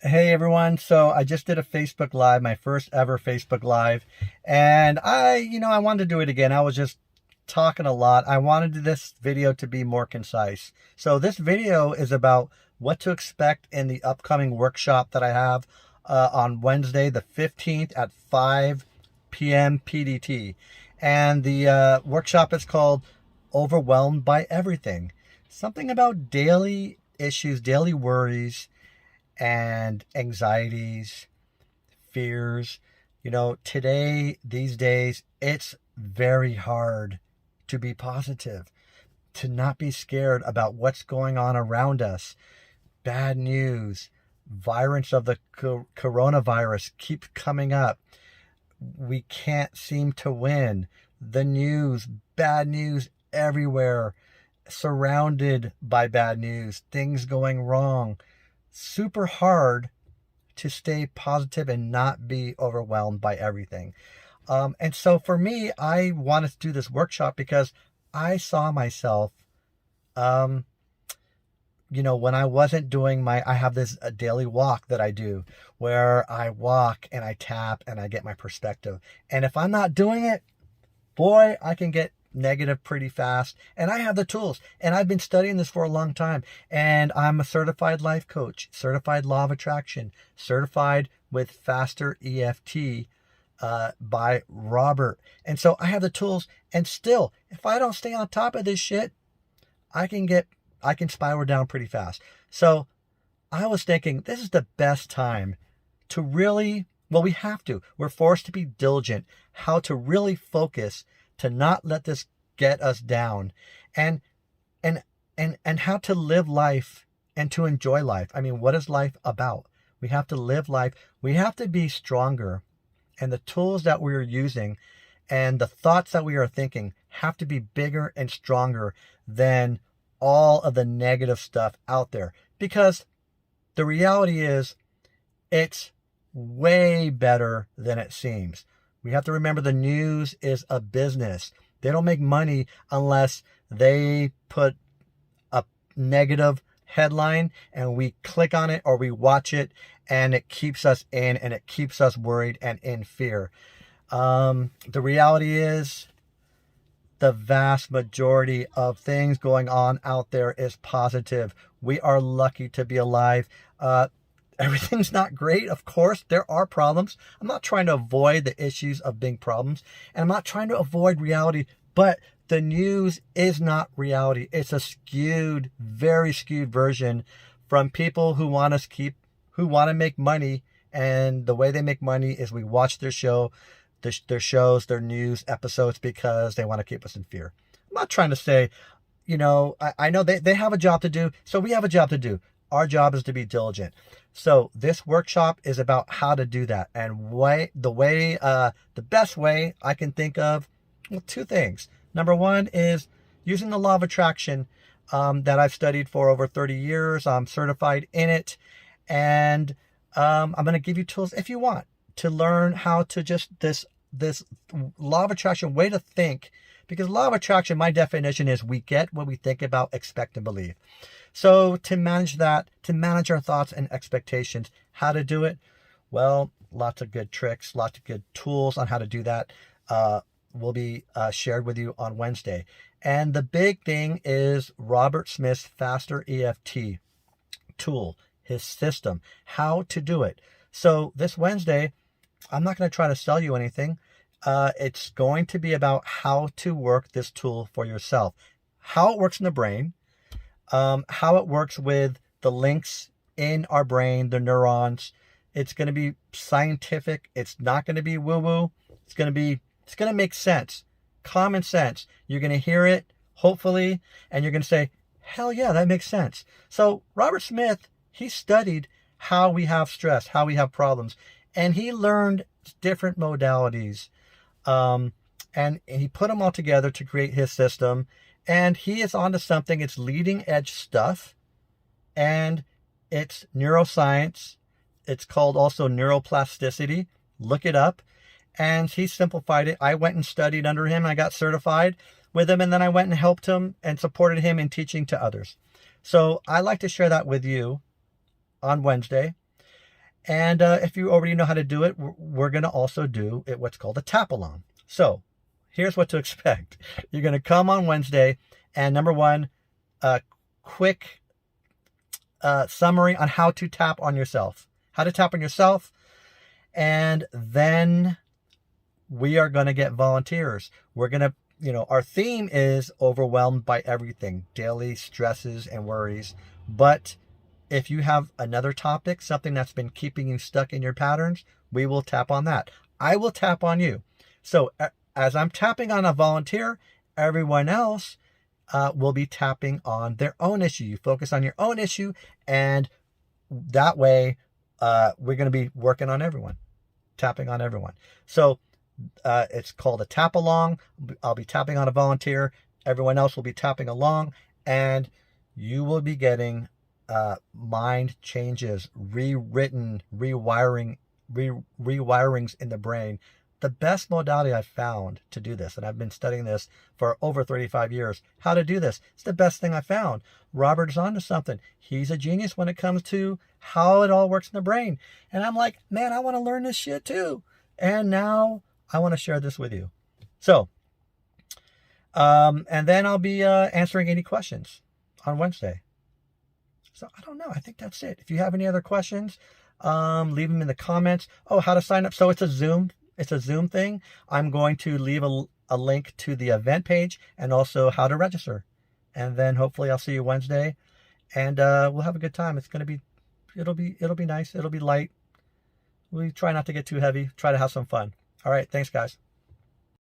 Hey everyone, so I just did a Facebook Live, my first ever Facebook Live, and I wanted to do it again. I was just talking a lot. I wanted this video to be more concise. So this video is about what to expect in the upcoming workshop that I have on Wednesday, the 15th at 5 p.m. PDT. And the workshop is called Overwhelmed by Everything. Something about daily issues, daily worries, and anxieties, fears. Today, these days, it's very hard to be positive, to not be scared about what's going on around us. Bad news, virus of the coronavirus keeps coming up. We can't seem to win. The news, bad news everywhere, surrounded by bad news, things going wrong. Super hard to stay positive and not be overwhelmed by everything. And so for me, I wanted to do this workshop because I saw myself, when I wasn't doing I have this a daily walk that I do where I walk and I tap and I get my perspective. And if I'm not doing it, boy, I can get negative pretty fast. And I have the tools, and I've been studying this for a long time, and I'm a certified life coach, certified law of attraction, certified with faster EFT by Robert. And so I have the tools, and still, if I don't stay on top of this shit, I can spiral down pretty fast. So I was thinking this is the best time to really, we're forced to be diligent, how to really focus, to not let this get us down, and how to live life and to enjoy life. I mean, what is life about? We have to live life. We have to be stronger, and the tools that we are using and the thoughts that we are thinking have to be bigger and stronger than all of the negative stuff out there, because the reality is it's way better than it seems. We have to remember the news is a business. They don't make money unless they put a negative headline and we click on it or we watch it, and it keeps us in and it keeps us worried and in fear. The reality is the vast majority of things going on out there is positive. We are lucky to be alive. Everything's not great. Of course, there are problems. I'm not trying to avoid the issues of big problems, and I'm not trying to avoid reality, but the news is not reality. It's a skewed, very skewed version from people who want to make money, and the way they make money is we watch their shows, their news episodes, because they want to keep us in fear. I'm not trying to say, I know they have a job to do, so we have a job to do. Our job is to be diligent. So this workshop is about how to do that, and the best way I can think of, two things. Number one is using the law of attraction that I've studied for over 30 years. I'm certified in it, and I'm going to give you tools if you want to learn how to just this law of attraction way to think. Because law of attraction, my definition is we get what we think about, expect, and believe. So to manage that, to manage our thoughts and expectations, how to do it? Well, lots of good tricks, lots of good tools on how to do that will be shared with you on Wednesday. And the big thing is Robert Smith's Faster EFT tool, his system, how to do it. So this Wednesday, I'm not going to try to sell you anything. It's going to be about how to work this tool for yourself, how it works in the brain, how it works with the links in our brain, the neurons. It's going to be scientific. It's not going to be woo-woo. It's going to make sense, common sense. You're going to hear it, hopefully, and you're going to say, hell yeah, that makes sense. So Robert Smith, he studied how we have stress, how we have problems, and he learned different modalities. And he put them all together to create his system. And he is onto something. It's leading edge stuff, and it's neuroscience. It's called also neuroplasticity. Look it up. And he simplified it. I went and studied under him. I got certified with him, and then I went and helped him and supported him in teaching to others. So I like to share that with you on Wednesday. And if you already know how to do it, we're going to also do it, what's called a tap along. So here's what to expect. You're going to come on Wednesday, and number one, a quick summary on how to tap on yourself. How to tap on yourself. And then we are going to get volunteers. We're going to, our theme is overwhelmed by everything, daily stresses and worries. But if you have another topic, something that's been keeping you stuck in your patterns, we will tap on that. I will tap on you. So as I'm tapping on a volunteer, everyone else will be tapping on their own issue. You focus on your own issue, and that way we're going to be working on everyone, tapping on everyone. So it's called a tap along. I'll be tapping on a volunteer. Everyone else will be tapping along, and you will be getting mind changes, rewritten, rewirings in the brain. The best modality I've found to do this, and I've been studying this for over 35 years, how to do this. It's the best thing I found. Robert's onto something. He's a genius when it comes to how it all works in the brain. And I'm like, man, I want to learn this shit too. And now I want to share this with you. So, and then I'll be answering any questions on Wednesday. So I don't know. I think that's it. If you have any other questions, leave them in the comments. Oh, how to sign up. So it's a Zoom. It's a Zoom thing. I'm going to leave a link to the event page and also how to register. And then hopefully I'll see you Wednesday, and we'll have a good time. It'll be nice. It'll be light. We try not to get too heavy. Try to have some fun. All right. Thanks, guys.